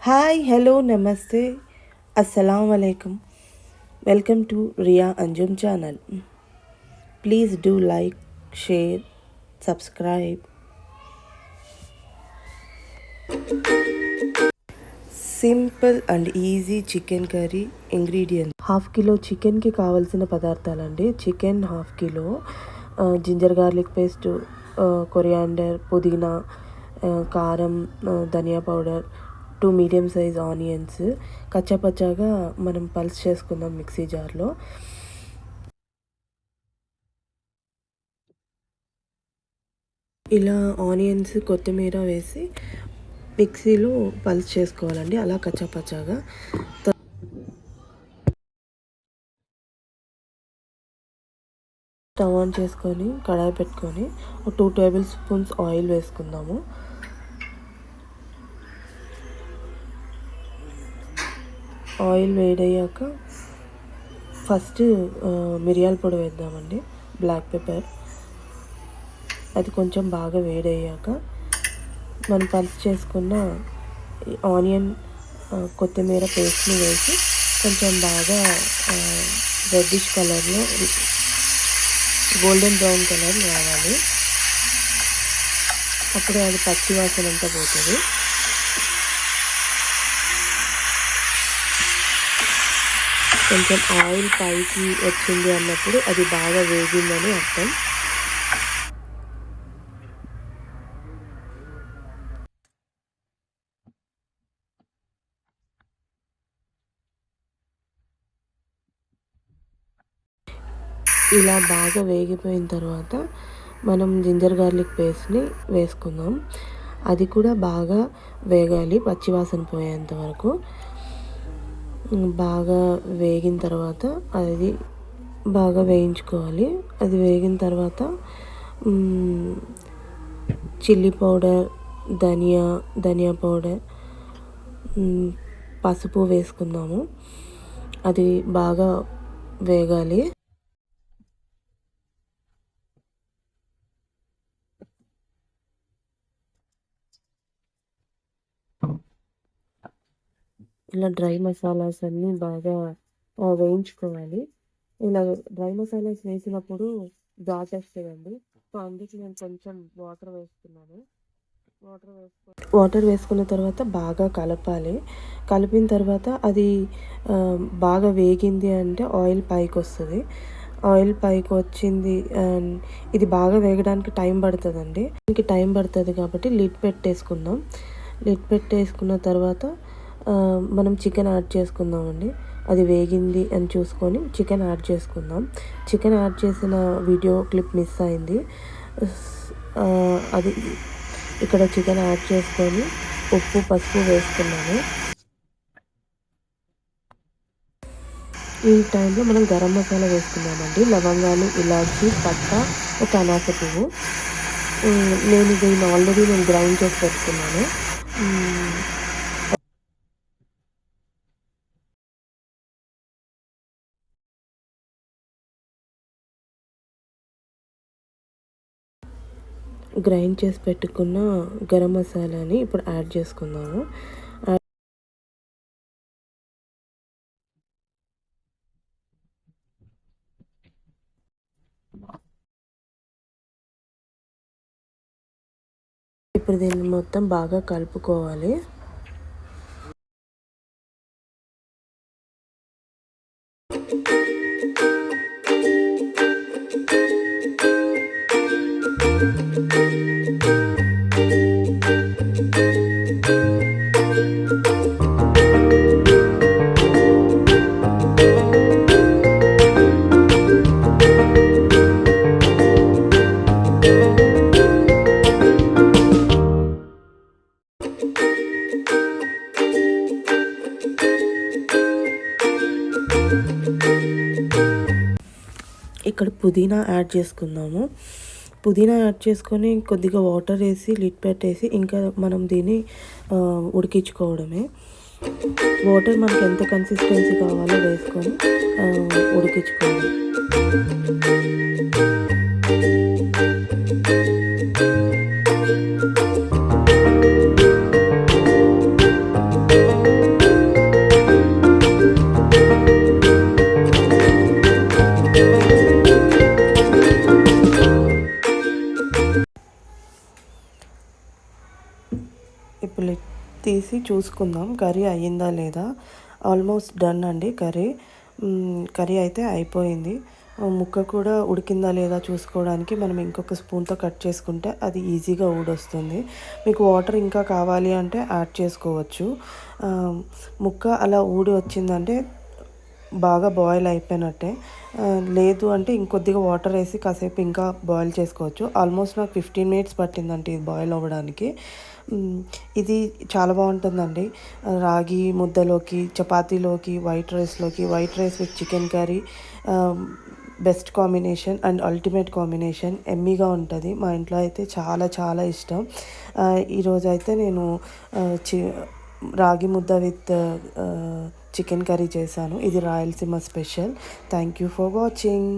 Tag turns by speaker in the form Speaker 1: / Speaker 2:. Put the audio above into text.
Speaker 1: Hi hello namaste అస్సలం వాలేకుమ్ welcome to Riya Anjum channel. Please do like, share, subscribe. Simple and easy chicken curry ingredients. 1/2 kilo చికెన్కి కావాల్సిన పదార్థాలండి. Chicken 1/2 kilo, ginger garlic paste, coriander, పుదీనా, కారం, ధనియా పౌడర్, 2 మీడియం సైజ్ ఆనియన్స్ కచ్చాపచ్చాగా మనం పల్స్ చేసుకుందాం మిక్సీ జార్లో. ఇలా ఆనియన్స్, కొత్తిమీర వేసి మిక్సీలో పల్స్ చేసుకోవాలండి, అలా కచ్చాపచ్చాగా. స్టవ్ ఆన్ చేసుకొని కడాయి పెట్టుకొని 2 టేబుల్ స్పూన్స్ ఆయిల్ వేసుకుందాము. ఆయిల్ వేడయ్యాక ఫస్ట్ మిరియాల పొడి వేద్దామండి, బ్లాక్ పెప్పర్. అది కొంచెం బాగా వేడయ్యాక మనం పల్స్ చేసుకున్న ఆనియన్, కొత్తిమీర పేస్ట్ని వేసి కొంచెం బాగా రెడ్డిష్ కలర్లో, గోల్డెన్ బ్రౌన్ కలర్ రావాలి. అప్పుడు అది పచ్చి వాసన అంతా పోతుంది. కొంచెం ఆయిల్ పైకి వచ్చింది అన్నప్పుడు అది బాగా వేగిందని అర్థం. ఇలా బాగా వేగిపోయిన తర్వాత మనం జింజర్ గార్లిక్ పేస్ట్ని వేసుకుందాం. అది కూడా బాగా వేగాలి, పచ్చివాసన పోయేంత వరకు. బాగా వేగిన తర్వాత అది బాగా వేయించుకోవాలి. అది వేగిన తర్వాత చిల్లీ పౌడర్, ధనియా పౌడర్, పసుపు వేసుకుందాము. అది బాగా వేగాలి. ఇలా డ్రై మసాలాస్ అన్నీ బాగా వేయించుకోవాలి. ఇలా డ్రై మసాలాస్ వేసినప్పుడు ఘాట్ వస్తుందండి, సో అందుకే నేను కొంచెం వాటర్ వేసుకున్న తర్వాత బాగా కలపాలి. కలిపిన తర్వాత అది బాగా వేగింది అంటే ఆయిల్ పైకి వస్తుంది. ఆయిల్ పైకి వచ్చింది, ఇది బాగా వేగడానికి టైం పడుతుందండి. దీనికి టైం పడుతుంది కాబట్టి లిడ్ పెట్టేసుకుందాం. లిడ్ పెట్టేసుకున్న తర్వాత మనం చికెన్ యాడ్ చేసుకుందామండి. అది వేగింది అని చూసుకొని చికెన్ యాడ్ చేసుకుందాం. చికెన్ యాడ్ చేసిన వీడియో క్లిప్ మిస్ అయింది. అది ఇక్కడ చికెన్ యాడ్ చేసుకొని ఉప్పు, పసుపు వేసుకున్నాము. ఈ టైంలో మనం గరం మసాలా వేసుకున్నామండి. లవంగాలు, ఇలాచి, పట్ట, ఒక అనాస పువ్వు. దీన్ని ఆల్రెడీ గ్రైండ్ చేసి పెట్టుకున్నాను. గ్రైండ్ చేసి పెట్టుకున్న గరం మసాలాని ఇప్పుడు యాడ్ చేసుకుందాము. ఇప్పుడు దీన్ని మొత్తం బాగా కలుపుకోవాలి. ఇక్కడ పుదీనా యాడ్ చేసుకుందాము. పుదీనా యాడ్ చేసుకొని కొద్దిగా వాటర్ వేసి లిడ్ పెట్టేసి ఇంకా మనం దీన్ని ఉడికించుకోవడమే. వాటర్ మనకి ఎంత కన్సిస్టెన్సీ కావాలో వేసుకొని ఉడికించుకోవాలి. ఇప్పుడు తీసి చూసుకుందాం కర్రీ అయ్యిందా లేదా. ఆల్మోస్ట్ డన్ అండి కర్రీ. కర్రీ అయితే అయిపోయింది. ముక్క కూడా ఉడికిందా లేదా చూసుకోవడానికి మనం ఇంకొక స్పూన్తో కట్ చేసుకుంటే అది ఈజీగా ఊడొస్తుంది. మీకు వాటర్ ఇంకా కావాలి అంటే యాడ్ చేసుకోవచ్చు. ముక్క అలా ఊడి వచ్చిందంటే బాగా బాయిల్ అయిపోయినట్టే. లేదు అంటే ఇంకొద్దిగా వాటర్ వేసి కాసేపు ఇంకా బాయిల్ చేసుకోవచ్చు. ఆల్మోస్ట్ నాకు 15 మినిట్స్ పట్టిందండి ఇది బాయిల్ అవ్వడానికి. ఇది చాలా బాగుంటుందండి. రాగి ముద్దలోకి, చపాతీలోకి, white rice with chicken curry best combination and ultimate combination. ఎమ్మీగా ఉంటుంది. మా ఇంట్లో అయితే చాలా చాలా ఇష్టం. ఈరోజైతే నేను రాగి ముద్ద విత్ చికెన్ కర్రీ చేశాను. ఇది Rayalaseema special. Thank you for watching.